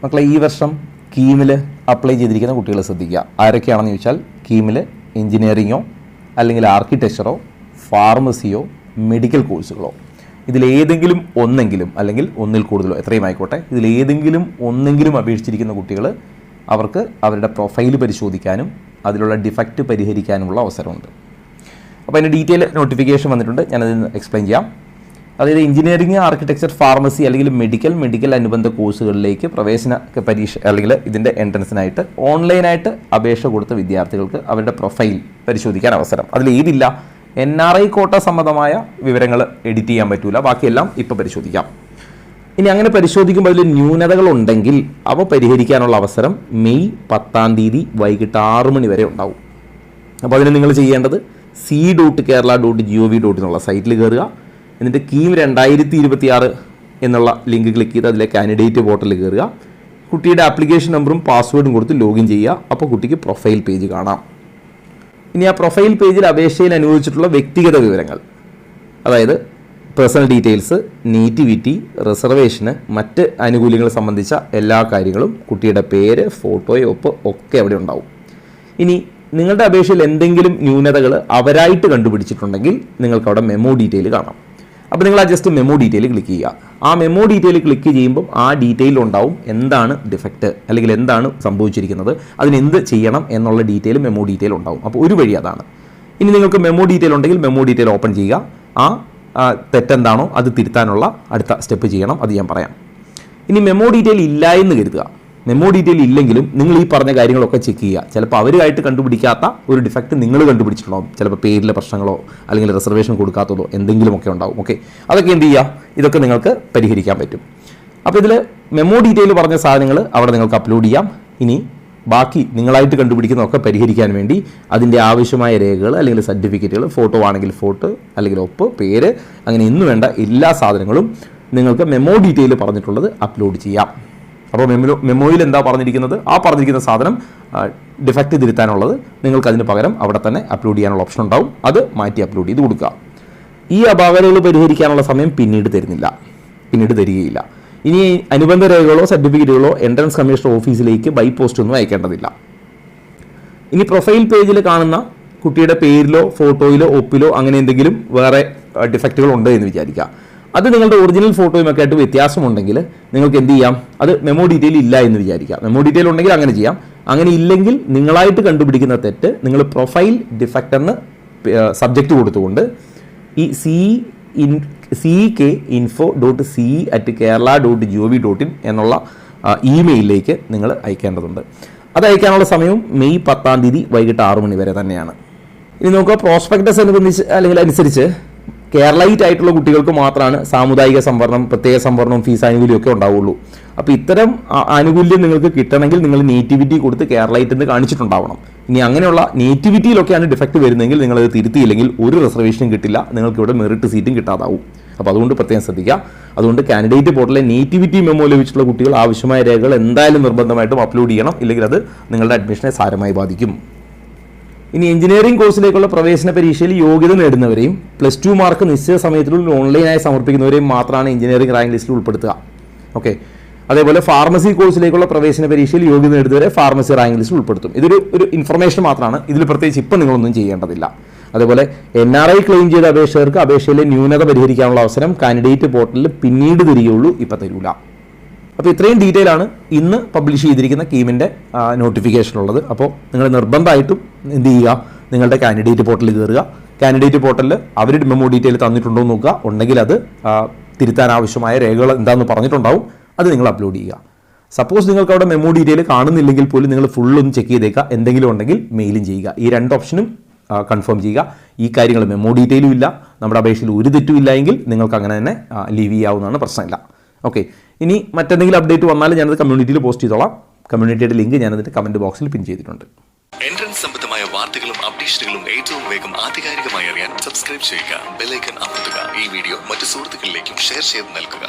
മക്കളെ ഈ വർഷം കീമിൽ അപ്ലൈ ചെയ്തിരിക്കുന്ന കുട്ടികൾ ശ്രദ്ധിക്കുക. ആരൊക്കെയാണെന്ന് ചോദിച്ചാൽ കീമിൽ എഞ്ചിനീയറിങ്ങോ അല്ലെങ്കിൽ ആർക്കിടെക്ചറോ ഫാർമസിയോ മെഡിക്കൽ കോഴ്സുകളോ ഇതിലേതെങ്കിലും ഒന്നെങ്കിലും അല്ലെങ്കിൽ ഒന്നിൽ കൂടുതലോ എത്രയും ആയിക്കോട്ടെ ഇതിലേതെങ്കിലും ഒന്നെങ്കിലും അപേക്ഷിച്ചിരിക്കുന്ന കുട്ടികൾ അവർക്ക് അവരുടെ പ്രൊഫൈൽ പരിശോധിക്കാനും അതിലുള്ള ഡിഫക്റ്റ് പരിഹരിക്കാനുമുള്ള അവസരമുണ്ട്. അപ്പോൾ അതിൻ്റെ ഡീറ്റെയിൽ നോട്ടിഫിക്കേഷൻ വന്നിട്ടുണ്ട്, ഞാനതിന് എക്സ്പ്ലെയിൻ ചെയ്യാം. അതായത് എഞ്ചിനീയറിംഗ്, ആർക്കിടെക്ചർ, ഫാർമസി അല്ലെങ്കിൽ മെഡിക്കൽ അനുബന്ധ കോഴ്സുകളിലേക്ക് പ്രവേശന പരീക്ഷ അല്ലെങ്കിൽ ഇതിൻ്റെ എൻട്രൻസിനായിട്ട് ഓൺലൈനായിട്ട് അപേക്ഷ കൊടുത്ത വിദ്യാർത്ഥികൾക്ക് അവരുടെ പ്രൊഫൈൽ പരിശോധിക്കാൻ അവസരം. അതിലേതില്ല, NRI കോട്ട സംബന്ധമായ വിവരങ്ങൾ എഡിറ്റ് ചെയ്യാൻ പറ്റൂല, ബാക്കിയെല്ലാം ഇപ്പോൾ പരിശോധിക്കാം. ഇനി അങ്ങനെ പരിശോധിക്കുമ്പോൾ അതിൽ ന്യൂനതകളുണ്ടെങ്കിൽ അവ പരിഹരിക്കാനുള്ള അവസരം മെയ് 10 വൈകിട്ട് 6 മണി വരെ ഉണ്ടാവും. അപ്പോൾ അതിന് നിങ്ങൾ ചെയ്യേണ്ടത് c.kerala.gov.in എന്നുള്ള സൈറ്റിൽ കയറുക. എന്നിട്ട് കീം 2026 എന്നുള്ള ലിങ്ക് ക്ലിക്ക് ചെയ്ത് അതിലെ കാൻഡിഡേറ്റ് പോർട്ടലിൽ കയറുക. കുട്ടിയുടെ ആപ്ലിക്കേഷൻ നമ്പറും പാസ്വേഡും കൊടുത്ത് ലോഗിൻ ചെയ്യുക. അപ്പോൾ കുട്ടിക്ക് പ്രൊഫൈൽ പേജ് കാണാം. ഇനി ആ പ്രൊഫൈൽ പേജിൽ അപേക്ഷയിൽ അനുവദിച്ചിട്ടുള്ള വ്യക്തിഗത വിവരങ്ങൾ, അതായത് പേഴ്സണൽ ഡീറ്റെയിൽസ്, നേറ്റിവിറ്റി, റിസർവേഷന്, മറ്റ് ആനുകൂല്യങ്ങൾ സംബന്ധിച്ച എല്ലാ കാര്യങ്ങളും, കുട്ടിയുടെ പേര്, ഫോട്ടോയോ ഒപ്പ് ഒക്കെ അവിടെ ഉണ്ടാവും. ഇനി നിങ്ങളുടെ അപേക്ഷയിൽ എന്തെങ്കിലും ന്യൂനതകൾ അവരായിട്ട് കണ്ടുപിടിച്ചിട്ടുണ്ടെങ്കിൽ നിങ്ങൾക്ക് അവിടെ മെമ്മോ ഡീറ്റെയിൽ കാണാം. അപ്പോൾ നിങ്ങൾ ആ ജസ്റ്റ് മെമ്മോ ഡീറ്റെയിൽ ക്ലിക്ക് ചെയ്യുക. ആ മെമ്മോ ഡീറ്റെയിൽ ക്ലിക്ക് ചെയ്യുമ്പോൾ ആ ഡീറ്റെയിൽ ഉണ്ടാവും എന്താണ് ഡിഫക്റ്റ് അല്ലെങ്കിൽ എന്താണ് സംഭവിച്ചിരിക്കുന്നത്, അതിനെന്ത് ചെയ്യണം എന്നുള്ള ഡീറ്റെയിൽ മെമ്മോ ഡീറ്റെയിൽ ഉണ്ടാവും. അപ്പോൾ ഒരു വഴി അതാണ്. ഇനി നിങ്ങൾക്ക് മെമ്മോ ഡീറ്റെയിൽ ഉണ്ടെങ്കിൽ മെമ്മോ ഡീറ്റെയിൽ ഓപ്പൺ ചെയ്യുക. ആ തെറ്റെന്താണോ അത് തിരുത്താനുള്ള അടുത്ത സ്റ്റെപ്പ് ചെയ്യണം, അത് ഞാൻ പറയാം. ഇനി മെമ്മോ ഡീറ്റെയിൽ ഇല്ല എന്ന് കരുതുക. മെമ്മോ ഡീറ്റെയിൽ ഇല്ലെങ്കിലും നിങ്ങൾ ഈ പറഞ്ഞ കാര്യങ്ങളൊക്കെ ചെക്ക് ചെയ്യുക. ചിലപ്പോൾ അവരുമായിട്ട് കണ്ടുപിടിക്കാത്ത ഒരു ഡിഫക്റ്റ് നിങ്ങൾ കണ്ടുപിടിച്ചിട്ടുണ്ടാവും. ചിലപ്പോൾ പേരിലെ പ്രശ്നങ്ങളോ അല്ലെങ്കിൽ റിസർവേഷൻ കൊടുക്കാത്തതോ എന്തെങ്കിലുമൊക്കെ ഉണ്ടാവും. ഓക്കെ, അതൊക്കെ എന്ത് ചെയ്യുക, ഇതൊക്കെ നിങ്ങൾക്ക് പരിഹരിക്കാൻ പറ്റും. അപ്പോൾ ഇതിൽ മെമ്മോ ഡീറ്റെയിൽ പറഞ്ഞ സാധനങ്ങൾ അവിടെ നിങ്ങൾക്ക് അപ്ലോഡ് ചെയ്യാം. ഇനി ബാക്കി നിങ്ങളായിട്ട് കണ്ടുപിടിക്കുന്നതൊക്കെ പരിഹരിക്കാൻ വേണ്ടി അതിൻ്റെ ആവശ്യമായ രേഖകൾ അല്ലെങ്കിൽ സർട്ടിഫിക്കറ്റുകൾ, ഫോട്ടോ ആണെങ്കിൽ ഫോട്ടോ അല്ലെങ്കിൽ ഒപ്പ്, പേര്, അങ്ങനെ ഇന്ന് വേണ്ട എല്ലാ സാധനങ്ങളും നിങ്ങൾക്ക് മെമ്മോ ഡീറ്റെയിൽ പറഞ്ഞിട്ടുള്ളത് അപ്ലോഡ് ചെയ്യാം. അപ്പോൾ മെമ്മോയിൽ എന്താ പറഞ്ഞിരിക്കുന്നത്, ആ പറഞ്ഞിരിക്കുന്ന സാധനം ഡിഫക്റ്റ് തിരുത്താനുള്ളത് നിങ്ങൾക്ക് അതിന് പകരം അവിടെ തന്നെ അപ്ലോഡ് ചെയ്യാനുള്ള ഓപ്ഷൻ ഉണ്ടാവും. അത് മാറ്റി അപ്ലോഡ് ചെയ്ത് കൊടുക്കുക. ഈ അപാകതകൾ പരിഹരിക്കാനുള്ള സമയം പിന്നീട് തരികയില്ല. ഇനി അനുബന്ധ രേഖകളോ സർട്ടിഫിക്കറ്റുകളോ എൻട്രൻസ് കമ്മീഷണർ ഓഫീസിലേക്ക് ബൈ പോസ്റ്റ് ഒന്നും അയക്കേണ്ടതില്ല. ഇനി പ്രൊഫൈൽ പേജിൽ കാണുന്ന കുട്ടിയുടെ പേരിലോ ഫോട്ടോയിലോ ഒപ്പിലോ അങ്ങനെ എന്തെങ്കിലും വേറെ ഡിഫക്റ്റുകൾ ഉണ്ട് എന്ന് വിചാരിക്കുക. അത് നിങ്ങളുടെ ഒറിജിനൽ ഫോട്ടോയുമൊക്കെ ആയിട്ട് വ്യത്യാസമുണ്ടെങ്കിൽ നിങ്ങൾക്ക് എന്ത് ചെയ്യാം, അത് മെമ്മോ ഡീറ്റെയിൽ ഇല്ല എന്ന് വിചാരിക്കുക. മെമ്മോ ഡീറ്റെയിൽ ഉണ്ടെങ്കിൽ അങ്ങനെ ചെയ്യാം. അങ്ങനെ ഇല്ലെങ്കിൽ നിങ്ങളായിട്ട് കണ്ടുപിടിക്കുന്ന തെറ്റ് നിങ്ങൾ പ്രൊഫൈൽ ഡിഫക്റ്റെന്ന് സബ്ജക്റ്റ് കൊടുത്തുകൊണ്ട് ഈ cek.info.ce@kerala.gov.in എന്നുള്ള ഇമെയിലിലേക്ക് നിങ്ങൾ അയക്കേണ്ടതുണ്ട്. അത് അയക്കാനുള്ള സമയവും മെയ് 10 വൈകിട്ട് 6 മണി വരെ തന്നെയാണ്. ഇനി നോക്കുക, പ്രോസ്പെക്ടസ് അനുസരിച്ച് കേരളൈറ്റ് ആയിട്ടുള്ള കുട്ടികൾക്ക് മാത്രമാണ് സാമുദായിക സംവരണം, പ്രത്യേക സംവരണവും ഫീസ് ആനുകൂല്യമൊക്കെ ഉണ്ടാവുള്ളൂ. അപ്പോൾ ഇത്തരം ആനുകൂല്യം നിങ്ങൾക്ക് കിട്ടണമെങ്കിൽ നിങ്ങൾ നേറ്റിവിറ്റി കൊടുത്ത് കേരളൈറ്റ് എന്ന് കാണിച്ചിട്ടുണ്ടാവണം. ഇനി അങ്ങനെയുള്ള നേറ്റിവിറ്റിയിലൊക്കെയാണ് ഡിഫക്റ്റ് വരുന്നതെങ്കിൽ നിങ്ങളത് തിരുത്തിയില്ലെങ്കിൽ ഒരു റിസർവേഷനും കിട്ടില്ല, നിങ്ങൾക്ക് ഇവിടെ മെറിറ്റ് സീറ്റും കിട്ടാതാവും. അപ്പോൾ അതുകൊണ്ട് പ്രത്യേകം ശ്രദ്ധിക്കുക. അതുകൊണ്ട് കാൻഡിഡേറ്റ് പോർട്ടലിലെ നേറ്റിവിറ്റി മെമ്മോ ലഭിച്ചിട്ടുള്ള കുട്ടികൾ ആവശ്യമായ രേഖകൾ എന്തായാലും നിർബന്ധമായിട്ടും അപ്ലോഡ് ചെയ്യണം, ഇല്ലെങ്കിൽ അത് നിങ്ങളുടെ അഡ്മിഷനെ സാരമായി ബാധിക്കും. ഇനി എഞ്ചിനീയറിംഗ് കോഴ്സിലേക്കുള്ള പ്രവേശന പരീക്ഷയിൽ യോഗ്യത നേടുന്നവരെയും +2 മാർക്ക് നിശ്ചിത സമയത്തിനുള്ളിൽ ഓൺലൈനായി സമർപ്പിക്കുന്നവരെയും മാത്രമാണ് എഞ്ചിനീയറിംഗ് റാങ്ക് ലിസ്റ്റിൽ ഉൾപ്പെടുത്തുക. ഓക്കെ, അതേപോലെ ഫാർമസി കോഴ്സിലേക്കുള്ള പ്രവേശന പരീക്ഷയിൽ യോഗ്യത നേടുന്നവരെ ഫാർമസി റാങ്ക് ലിസ്റ്റിൽ ഉൾപ്പെടുത്തും. ഇതൊരു ഇൻഫർമേഷൻ മാത്രമാണ്, ഇതിൽ പ്രത്യേകിച്ച് ഇപ്പം നിങ്ങളൊന്നും ചെയ്യേണ്ടതില്ല. അതേപോലെ NRI ക്ലെയിം ചെയ്ത അപേക്ഷകർക്ക് അപേക്ഷയിലെ ന്യൂനത പരിഹരിക്കാനുള്ള അവസരം കാൻഡിഡേറ്റ് പോർട്ടലിൽ പിന്നീട് തരികയുള്ളൂ, ഇപ്പം തരൂല. അപ്പോൾ ഇത്രയും ഡീറ്റെയിൽ ആണ് ഇന്ന് പബ്ലിഷ് ചെയ്തിരിക്കുന്ന കീമിൻ്റെ നോട്ടിഫിക്കേഷനുള്ളത്. അപ്പോൾ നിങ്ങൾ നിർബന്ധമായിട്ടും എന്ത് ചെയ്യുക, നിങ്ങളുടെ കാൻഡിഡേറ്റ് പോർട്ടലിൽ കയറുക. കാൻഡിഡേറ്റ് പോർട്ടലിൽ അവർ മെമ്മോ ഡീറ്റെയിൽ തന്നിട്ടുണ്ടോ എന്ന് നോക്കുക. ഉണ്ടെങ്കിൽ അത് തിരുത്താൻ ആവശ്യമായ രേഖകൾ എന്താണെന്ന് പറഞ്ഞിട്ടുണ്ടാവും, അത് നിങ്ങൾ അപ്ലോഡ് ചെയ്യുക. സപ്പോസ് നിങ്ങൾക്ക് അവിടെ മെമ്മോ ഡീറ്റെയിൽ കാണുന്നില്ലെങ്കിൽ പോലും നിങ്ങൾ ഫുള്ളൊന്ന് ചെക്ക് ചെയ്തേക്കുക. എന്തെങ്കിലും ഉണ്ടെങ്കിൽ മെയിലും ചെയ്യുക. ഈ 2 ഓപ്ഷനും കൺഫേം ചെയ്യുക. ഈ കാര്യങ്ങൾ മെമ്മോ ഡീറ്റെയിലും ഇല്ല, നമ്മുടെ അപേക്ഷയിൽ ഒരു തെറ്റും ഇല്ല എങ്കിൽ നിങ്ങൾക്ക് അങ്ങനെ തന്നെ ലീവ് ചെയ്യാവുന്നതാണ്, പ്രശ്നമില്ല. ഓക്കെ, ഇനി മറ്റെന്തെങ്കിലും അപ്ഡേറ്റ് വന്നാൽ ഞാനത് കമ്മ്യൂണിറ്റിയിൽ പോസ്റ്റ് ചെയ്തോളാം. കമ്മ്യൂണിറ്റിയുടെ ലിങ്ക് ഞാനതിൻ്റെ കമൻറ്റ് ബോക്സിൽ പിൻ ചെയ്തിട്ടുണ്ട്. എൻട്രൻസ് സംബന്ധമായ വാർത്തകളും അപ്ഡേഷനുകളും ഏറ്റവും വേഗം ആധികാരികമായി അറിയാൻ സബ്സ്ക്രൈബ് ചെയ്യുക, ബെൽ ഐക്കൺ അമർത്തുക. ഈ വീഡിയോ മറ്റു സുഹൃത്തുക്കളിലേക്കും ഷെയർ ചെയ്ത് നൽകുക.